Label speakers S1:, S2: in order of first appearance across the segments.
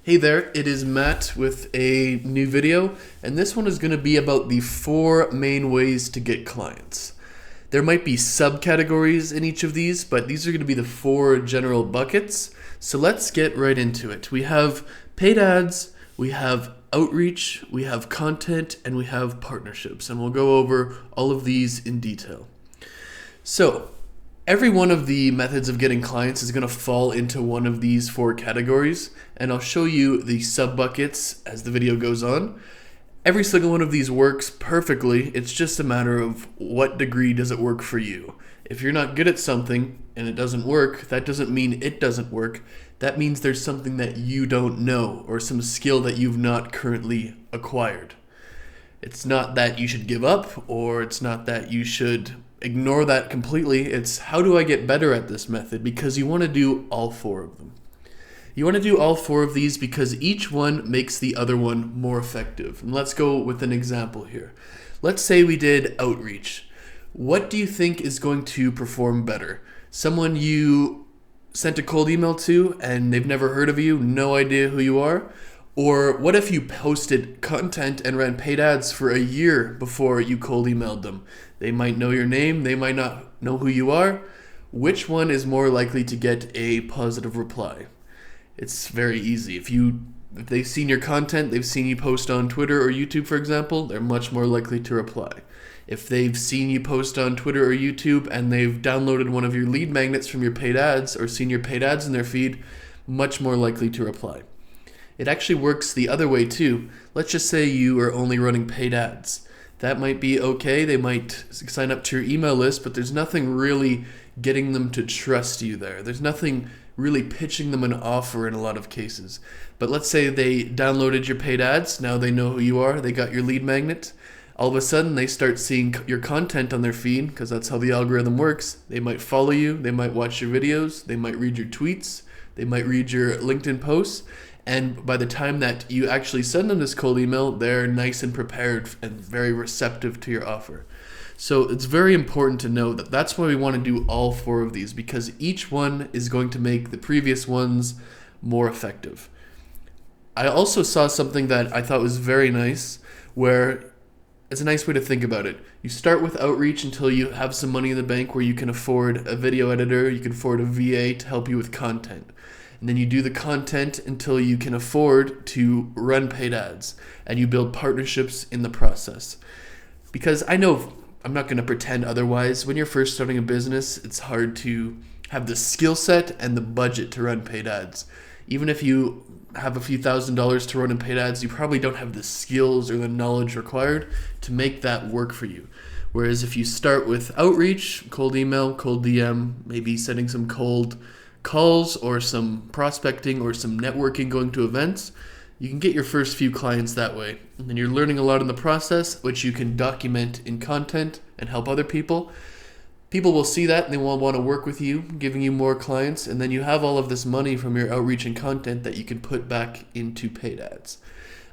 S1: Hey there, it is Matt with a new video, and this one is going to be about the 4 main ways to get clients. There might be subcategories in each of these, but these are going to be the 4 general buckets. So let's get right into it. We have paid ads, we have outreach, we have content, and we have partnerships, and we'll go over all of these in detail. So, every one of the methods of getting clients is going to fall into one of these 4 categories, and I'll show you the sub-buckets as the video goes on. Every single one of these works perfectly. It's just a matter of what degree does it work for you. If you're not good at something and it doesn't work, that doesn't mean it doesn't work. That means there's something that you don't know or some skill that you've not currently acquired. It's not that you should give up, or it's not that you should ignore that completely. It's how do I get better at this method, because you want to do all 4 of them. You want to do all 4 of these because each one makes the other one more effective. And let's go with an example here. Let's say we did outreach. What do you think is going to perform better? Someone you sent a cold email to and they've never heard of you, no idea who you are? Or what if you posted content and ran paid ads for a year before you cold emailed them? They might know your name, they might not know who you are. Which one is more likely to get a positive reply? It's very easy. If they've seen your content, they've seen you post on Twitter or YouTube, for example, they're much more likely to reply. If they've seen you post on Twitter or YouTube and they've downloaded one of your lead magnets from your paid ads or seen your paid ads in their feed, much more likely to reply. It actually works the other way too. Let's just say you are only running paid ads. That might be okay. They might sign up to your email list, but there's nothing really getting them to trust you there. There's nothing really pitching them an offer in a lot of cases. But let's say they downloaded your paid ads. Now they know who you are. They got your lead magnet. All of a sudden, they start seeing your content on their feed, because that's how the algorithm works. They might follow you. They might watch your videos. They might read your tweets. They might read your LinkedIn posts. And by the time that you actually send them this cold email, they're nice and prepared and very receptive to your offer. So it's very important to know that that's why we want to do all 4 of these, because each one is going to make the previous ones more effective. I also saw something that I thought was very nice, where it's a nice way to think about it. You start with outreach until you have some money in the bank where you can afford a video editor, you can afford a VA to help you with content. And then you do the content until you can afford to run paid ads, and you build partnerships in the process. Because I know, I'm not going to pretend otherwise, when you're first starting a business, it's hard to have the skill set and the budget to run paid ads. Even if you have a few $1,000s to run in paid ads, you probably don't have the skills or the knowledge required to make that work for you. Whereas if you start with outreach, cold email, cold DM, maybe sending some cold calls or some prospecting or some networking, going to events, you can get your first few clients that way. And then you're learning a lot in the process, which you can document in content and help other people. People will see that and they will want to work with you, giving you more clients, and then you have all of this money from your outreach and content that you can put back into paid ads.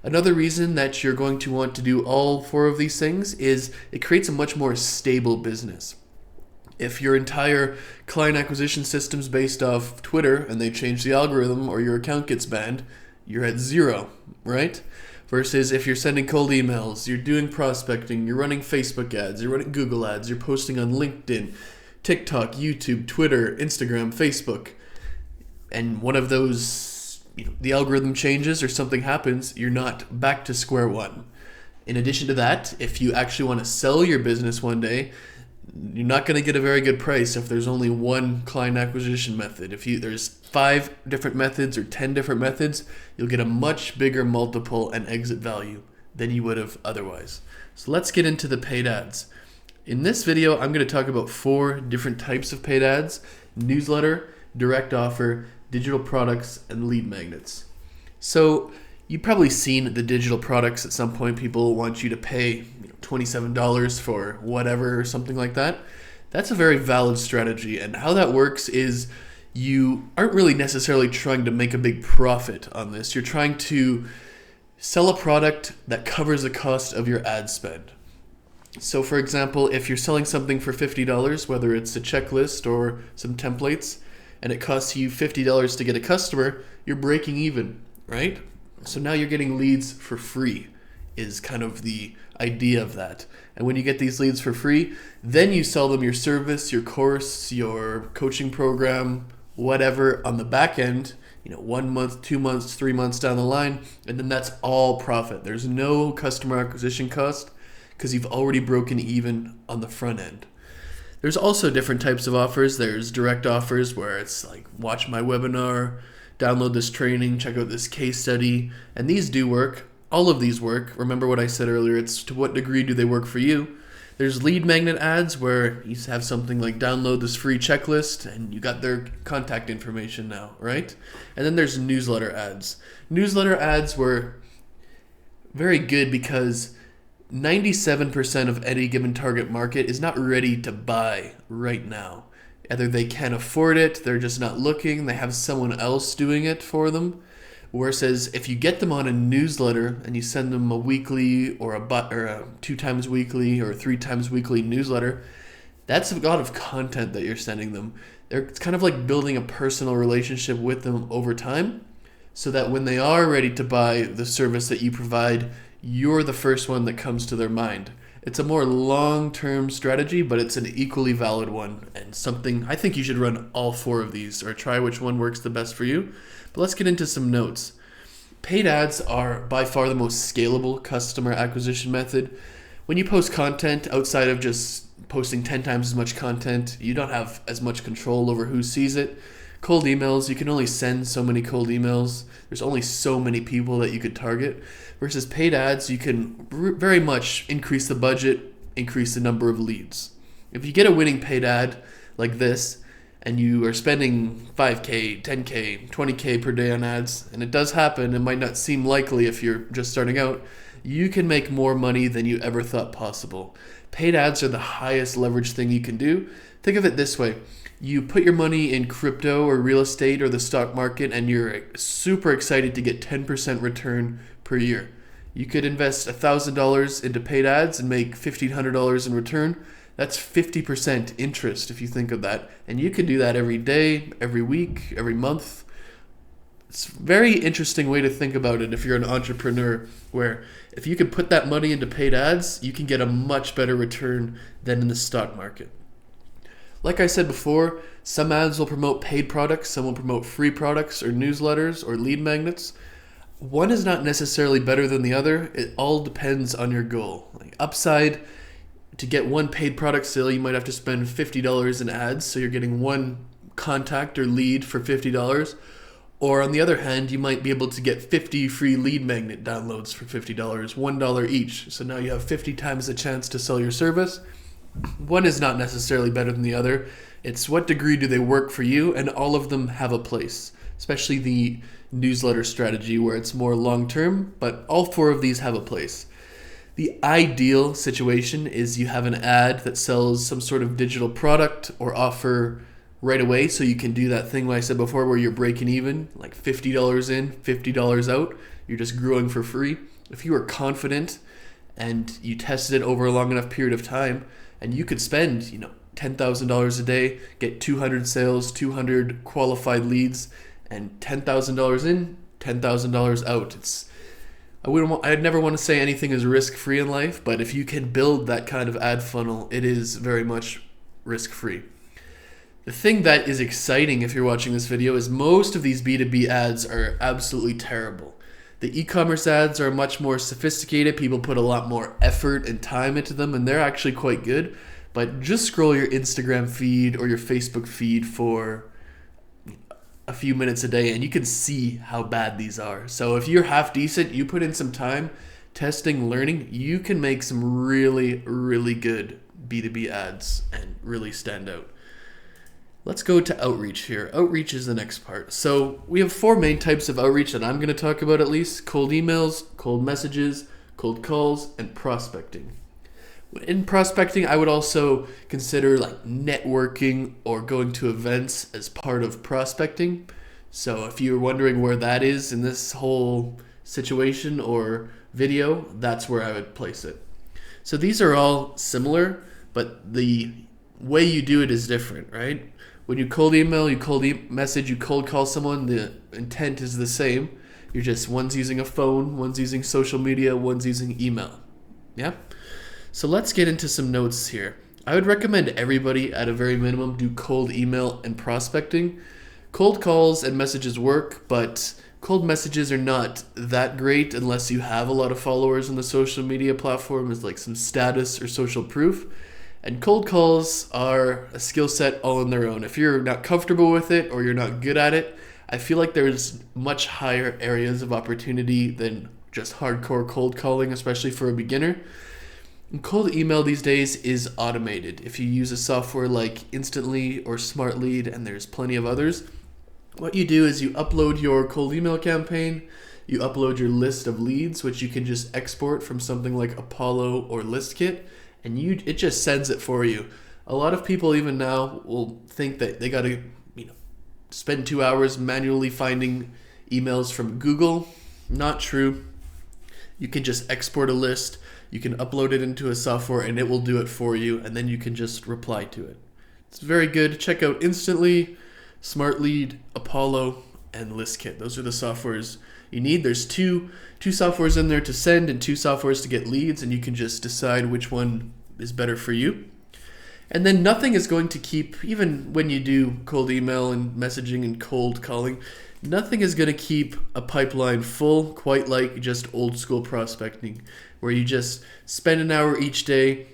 S1: Another reason that you're going to want to do all 4 of these things is it creates a much more stable business. If your entire client acquisition system's based off Twitter and they change the algorithm or your account gets banned, you're at 0, right? Versus if you're sending cold emails, you're doing prospecting, you're running Facebook ads, you're running Google ads, you're posting on LinkedIn, TikTok, YouTube, Twitter, Instagram, Facebook, and one of those, the algorithm changes or something happens, you're not back to square one. In addition to that, if you actually want to sell your business one day, you're not going to get a very good price if there's only one client acquisition method. If there's 5 different methods or 10 different methods, you'll get a much bigger multiple and exit value than you would have otherwise. So let's get into the paid ads. In this video, I'm going to talk about 4 different types of paid ads: newsletter, direct offer, digital products, and lead magnets. So you've probably seen the digital products at some point. People want you to pay $27 for whatever or something like that. That's a very valid strategy, and how that works is you aren't really necessarily trying to make a big profit on this. You're trying to sell a product that covers the cost of your ad spend. So for example, if you're selling something for $50, whether it's a checklist or some templates, and it costs you $50 to get a customer, you're breaking even. right? So now you're getting leads for free is kind of the idea of that. And when you get these leads for free, then you sell them your service, your course, your coaching program, whatever on the back end, 1 month, 2 months, 3 months down the line, and then that's all profit. There's no customer acquisition cost because you've already broken even on the front end. There's also different types of offers. There's direct offers where it's like, watch my webinar, download this training, check out this case study, and these do work. All of these work. Remember what I said earlier, it's to what degree do they work for you. There's lead magnet ads where you have something like download this free checklist and you got their contact information now, right? And then there's newsletter ads. Newsletter ads were very good because 97% of any given target market is not ready to buy right now. Either they can't afford it, they're just not looking, they have someone else doing it for them. Versus if you get them on a newsletter and you send them a weekly or a 2 times weekly or 3 times weekly newsletter, that's a lot of content that you're sending them. It's kind of like building a personal relationship with them over time so that when they are ready to buy the service that you provide, you're the first one that comes to their mind. It's a more long-term strategy, but it's an equally valid one and something I think you should run all 4 of these or try which one works the best for you. But let's get into some notes. Paid ads are by far the most scalable customer acquisition method. When you post content outside of just posting 10 times as much content, you don't have as much control over who sees it. Cold emails, you can only send so many cold emails. There's only so many people that you could target. Versus paid ads, you can very much increase the budget, increase the number of leads. If you get a winning paid ad like this, and you are spending 5K, 10K, 20K per day on ads, and it does happen, it might not seem likely if you're just starting out, you can make more money than you ever thought possible. Paid ads are the highest leverage thing you can do. Think of it this way. You put your money in crypto or real estate or the stock market and you're super excited to get 10% return per year. You could invest $1,000 into paid ads and make $1,500 in return. That's 50% interest if you think of that. And you can do that every day, every week, every month. It's a very interesting way to think about it if you're an entrepreneur, where if you can put that money into paid ads, you can get a much better return than in the stock market. Like I said before, some ads will promote paid products, some will promote free products or newsletters or lead magnets. One is not necessarily better than the other. It all depends on your goal. Like upside, to get one paid product sale, you might have to spend $50 in ads, so you're getting one contact or lead for $50. Or on the other hand, you might be able to get 50 free lead magnet downloads for $50, $1 each. So now you have 50 times the chance to sell your service. One is not necessarily better than the other. It's what degree do they work for you, and all of them have a place, especially the newsletter strategy where it's more long-term, but all 4 of these have a place. The ideal situation is you have an ad that sells some sort of digital product or offer right away, so you can do that thing like I said before where you're breaking even, like $50 in, $50 out. You're just growing for free. If you are confident and you tested it over a long enough period of time, and you could spend, $10,000 a day, get 200 sales, 200 qualified leads, and $10,000 in, $10,000 out. I'd never want to say anything is risk-free in life, but if you can build that kind of ad funnel, it is very much risk-free. The thing that is exciting if you're watching this video is most of these B2B ads are absolutely terrible. The e-commerce ads are much more sophisticated. People put a lot more effort and time into them, and they're actually quite good. But just scroll your Instagram feed or your Facebook feed for a few minutes a day, and you can see how bad these are. So if you're half decent, you put in some time, testing, learning, you can make some really, really good B2B ads and really stand out. Let's go to outreach here. Outreach is the next part. So we have 4 main types of outreach that I'm going to talk about at least: cold emails, cold messages, cold calls, and prospecting. In prospecting, I would also consider like networking or going to events as part of prospecting. So if you're wondering where that is in this whole situation or video, that's where I would place it. So these are all similar, but the way you do it is different, right? When you cold email, you cold message, you cold call someone, the intent is the same. You're just, one's using a phone, one's using social media, one's using email. Yeah? So let's get into some notes here. I would recommend everybody at a very minimum do cold email and prospecting. Cold calls and messages work, but cold messages are not that great unless you have a lot of followers on the social media platform as like some status or social proof. And cold calls are a skill set all on their own. If you're not comfortable with it or you're not good at it, I feel like there's much higher areas of opportunity than just hardcore cold calling, especially for a beginner. And cold email these days is automated. If you use a software like Instantly or Smart Lead, and there's plenty of others, what you do is you upload your cold email campaign, you upload your list of leads, which you can just export from something like Apollo or ListKit, and it just sends it for you. A lot of people even now will think that they got to spend 2 hours manually finding emails from Google. Not true. You can just export a list, you can upload it into a software, and it will do it for you, and then you can just reply to it. It's very good. Check out Instantly, Smart Lead, Apollo, and ListKit. Those are the softwares you need. There's two softwares in there to send and 2 softwares to get leads, and you can just decide which one is better for you. And then nothing is going to keep, even when you do cold email and messaging and cold calling, nothing is going to keep a pipeline full quite like just old school prospecting, where you just spend an hour each day,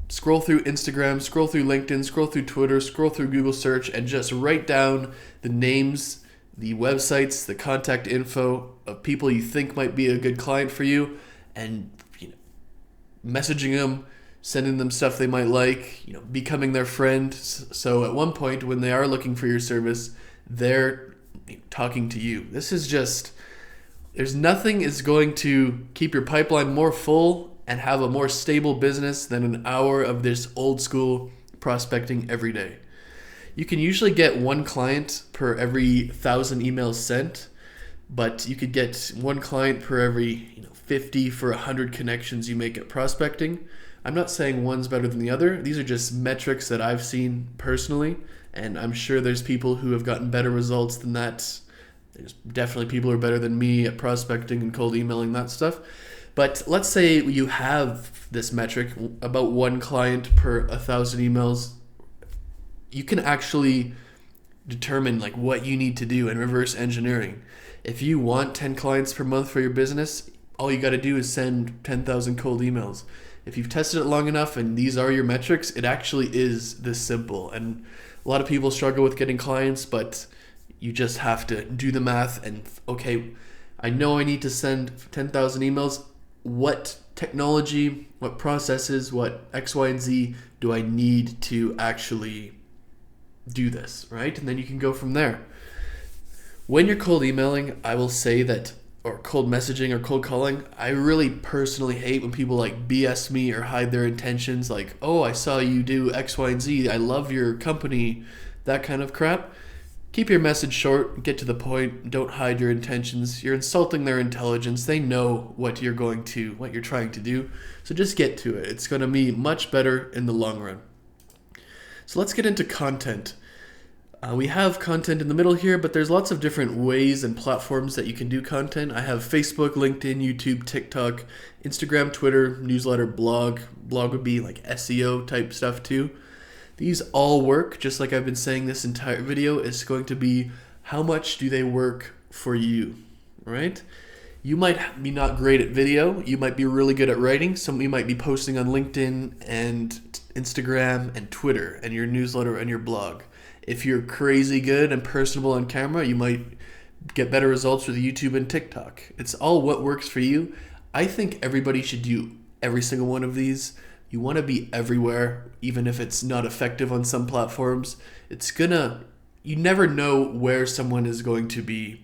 S1: scroll through Instagram, scroll through LinkedIn, scroll through Twitter, scroll through Google search, and just write down the names, the websites, the contact info of people you think might be a good client for you, and messaging them, sending them stuff they might like, becoming their friend. So at one point when they are looking for your service, they're talking to you. This is just, there's nothing is going to keep your pipeline more full and have a more stable business than an hour of this old school prospecting every day. You can usually get 1 client per every 1,000 emails sent, but you could get 1 client per every 50 for 100 connections you make at prospecting. I'm not saying one's better than the other. These are just metrics that I've seen personally, and I'm sure there's people who have gotten better results than that. There's definitely people who are better than me at prospecting and cold emailing, that stuff. But let's say you have this metric, about 1 client per 1,000 emails. You can actually determine what you need to do in reverse engineering. If you want 10 clients per month for your business, all you got to do is send 10,000 cold emails. If you've tested it long enough and these are your metrics, it actually is this simple. And a lot of people struggle with getting clients, but you just have to do the math and, okay, I know I need to send 10,000 emails. What technology, what processes, what X, Y, and Z do I need to actually do this, right? And then you can go from there. When you're cold emailing, I will say that, or cold messaging or cold calling, I really personally hate when people BS me or hide their intentions, oh, I saw you do X, Y, and Z, I love your company, that kind of crap. Keep your message short, get to the point, don't hide your intentions. You're insulting their intelligence. They know what you're trying to do. So just get to it. It's going to be much better in the long run. So let's get into content. We have content in the middle here, but there's lots of different ways and platforms that you can do content. I have Facebook, LinkedIn, YouTube, TikTok, Instagram, Twitter, newsletter, blog. Blog would be SEO type stuff too. These all work, just like I've been saying this entire video. It's going to be how much do they work for you, right? You might be not great at video. You might be really good at writing. Some of you might be posting on LinkedIn and Instagram and Twitter and your newsletter and your blog. If you're crazy good and personable on camera, you might get better results with YouTube and TikTok. It's all what works for you. I think everybody should do every single one of these. You want to be everywhere, even if it's not effective on some platforms. You never know where someone is going to be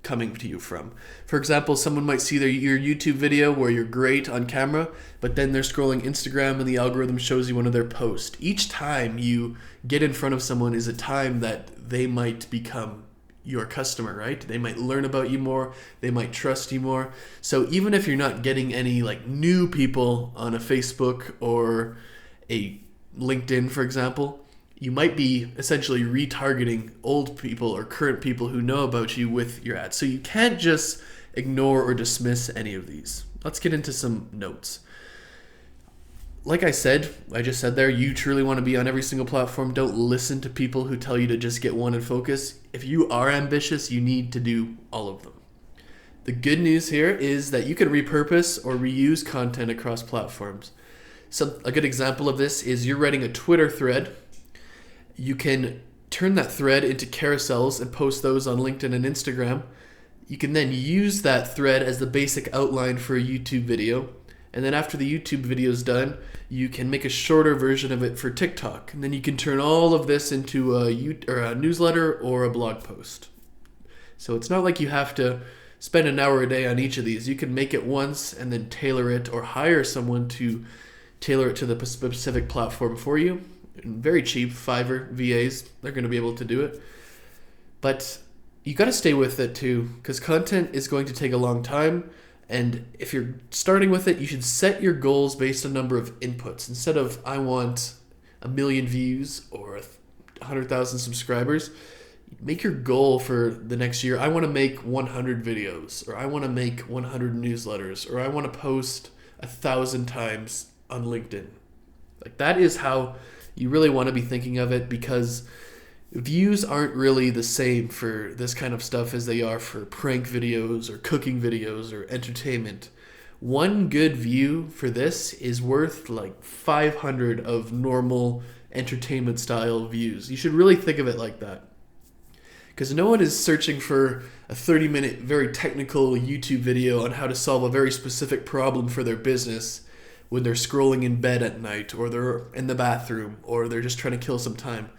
S1: coming to you from. For example, someone might see your YouTube video where you're great on camera, but then they're scrolling Instagram and the algorithm shows you one of their posts. Each time you get in front of someone is a time that they might become your customer, right? They might learn about you more, they might trust you more. So even if you're not getting any new people on a Facebook or a LinkedIn, for example, you might be essentially retargeting old people or current people who know about you with your ads. So you can't just ignore or dismiss any of these. Let's get into some notes. Like I just said there, you truly want to be on every single platform. Don't listen to people who tell you to just get one and focus. If you are ambitious, you need to do all of them. The good news here is that you can repurpose or reuse content across platforms. So a good example of this is you're writing a Twitter thread. You can turn that thread into carousels and post those on LinkedIn and Instagram. You can then use that thread as the basic outline for a YouTube video. And then after the YouTube video is done, you can make a shorter version of it for TikTok. And then you can turn all of this into a newsletter or a blog post. So it's not like you have to spend an hour a day on each of these. You can make it once and then tailor it, or hire someone to tailor it to the specific platform for you. And very cheap, Fiverr, VAs, they're going to be able to do it. But you got to stay with it too, because content is going to take a long time. And if you're starting with it, you should set your goals based on number of inputs. Instead of, I want 1 million views or 100,000 subscribers, make your goal for the next year. I want to make 100 videos, or I want to make 100 newsletters, or I want to post 1,000 times on LinkedIn. Like, that is how you really want to be thinking of it, because views aren't really the same for this kind of stuff as they are for prank videos or cooking videos or entertainment. One good view for this is worth like 500 of normal entertainment style views. You should really think of it like that, because no one is searching for a 30-minute very technical YouTube video on how to solve a very specific problem for their business when they're scrolling in bed at night, or they're in the bathroom, or they're just trying to kill some time.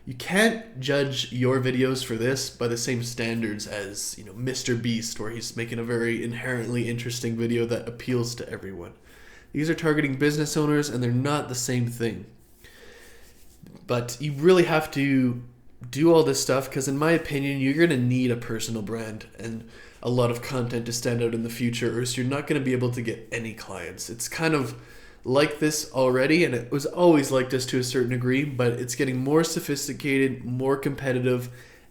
S1: You can't judge your videos for this by the same standards as, Mr. Beast, where he's making a very inherently interesting video that appeals to everyone. These are targeting business owners, and they're not the same thing. But you really have to do all this stuff, because in my opinion, you're going to need a personal brand and a lot of content to stand out in the future, or else you're not going to be able to get any clients. It's kind of like this already, and it was always like this to a certain degree, but it's getting more sophisticated, more competitive,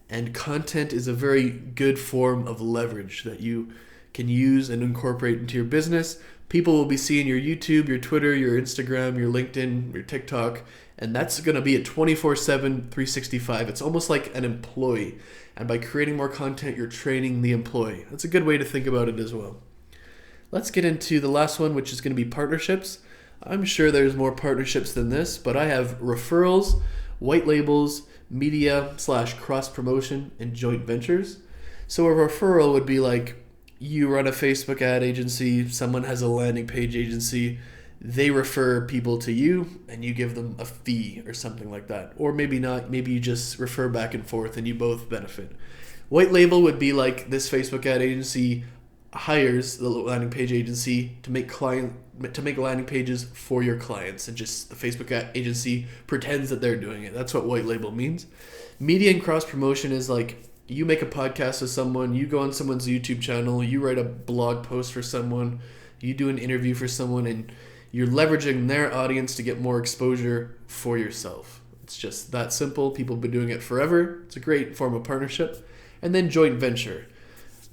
S1: and content is a very good form of leverage that you can use and incorporate into your business. People will be seeing your YouTube, your Twitter, your Instagram, your LinkedIn, your TikTok, and that's going to be a 24/7, 365. It's almost like an employee, and by creating more content, you're training the employee. That's a good way to think about it as well. Let's get into the last one, which is going to be partnerships. I'm sure there's more partnerships than this, but I have referrals, white labels, media / cross promotion, and joint ventures. So a referral would be like, you run a Facebook ad agency, someone has a landing page agency, they refer people to you and you give them a fee or something like that. Or maybe not, maybe you just refer back and forth and you both benefit. White label would be like, this Facebook ad agency hires the landing page agency to make landing pages for your clients, and just the Facebook ad agency pretends that they're doing it. That's what white label means. Media and cross promotion is like, you make a podcast with someone, you go on someone's YouTube channel, you write a blog post for someone, you do an interview for someone, and you're leveraging their audience to get more exposure for yourself. It's just that simple. People have been doing it forever. It's a great form of partnership. And then joint venture.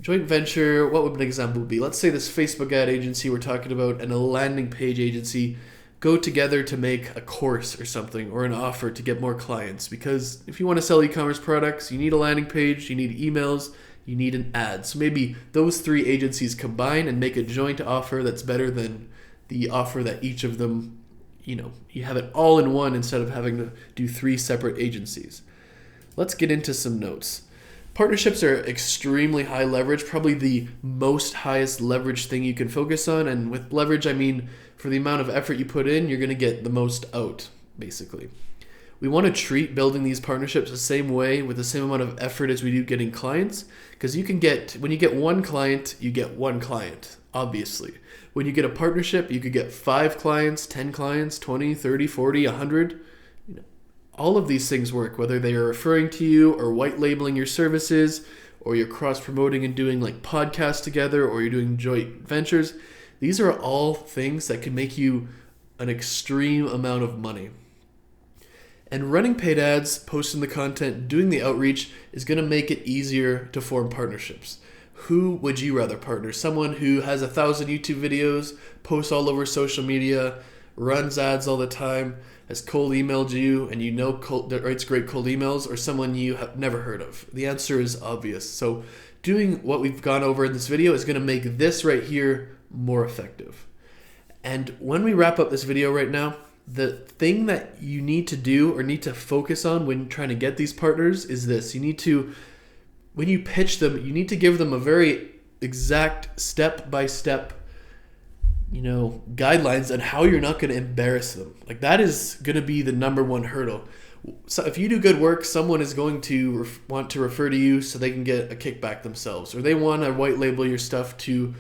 S1: Joint venture, what would an example be? Let's say this Facebook ad agency we're talking about and a landing page agency go together to make a course or something, or an offer to get more clients. Because if you want to sell e-commerce products, you need a landing page, you need emails, you need an ad. So maybe those three agencies combine and make a joint offer that's better than the offer that each of them, you have it all in one instead of having to do three separate agencies. Let's get into some notes. Partnerships are extremely high leverage, probably the most highest leverage thing you can focus on. And with leverage, I mean, for the amount of effort you put in, you're going to get the most out, basically. We want to treat building these partnerships the same way, with the same amount of effort as we do getting clients, because when you get one client, you get one client, obviously. When you get a partnership, you could get 5 clients, 10 clients, 20, 30, 40, 100. All of these things work, whether they are referring to you or white labeling your services, or you're cross promoting and doing like podcasts together, or you're doing joint ventures. These are all things that can make you an extreme amount of money. And running paid ads, posting the content, doing the outreach is going to make it easier to form partnerships. Who would you rather partner? Someone who has 1,000 YouTube videos, posts all over social media, runs ads all the time, has cold emailed you, and you know that writes great cold emails, or someone you have never heard of? The answer is obvious. So doing what we've gone over in this video is going to make this right here more effective. And when we wrap up this video right now, the thing that you need to do or need to focus on when trying to get these partners is this. You need to, when you pitch them, you need to give them a very exact step-by-step, guidelines on how you're not going to embarrass them. Like, that is going to be the number one hurdle. So if you do good work, someone is going to want to refer to you so they can get a kickback themselves, or they want to white label your stuff to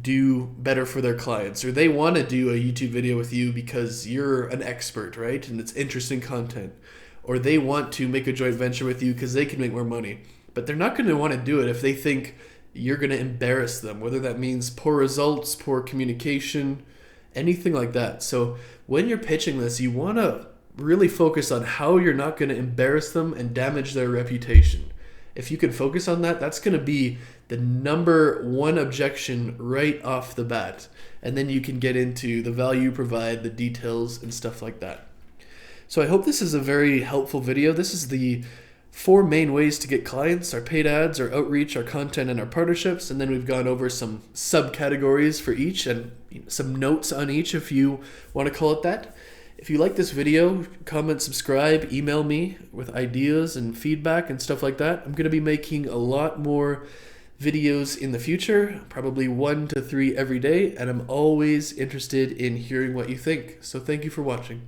S1: do better for their clients, or they want to do a YouTube video with you because you're an expert, right? And it's interesting content, or they want to make a joint venture with you because they can make more money. But they're not going to want to do it if they think you're going to embarrass them, whether that means poor results, poor communication, anything like that. So when you're pitching this, you want to really focus on how you're not going to embarrass them and damage their reputation. If you can focus on that, that's going to be the number one objection right off the bat. And then you can get into the value you provide, the details, and stuff like that. So I hope this is a very helpful video. This is the 4 main ways to get clients: our paid ads, our outreach, our content, and our partnerships. And then we've gone over some subcategories for each and some notes on each, if you want to call it that. If you like this video, comment, subscribe, email me with ideas and feedback and stuff like that. I'm going to be making a lot more videos in the future, probably 1 to 3 every day, and I'm always interested in hearing what you think. So thank you for watching.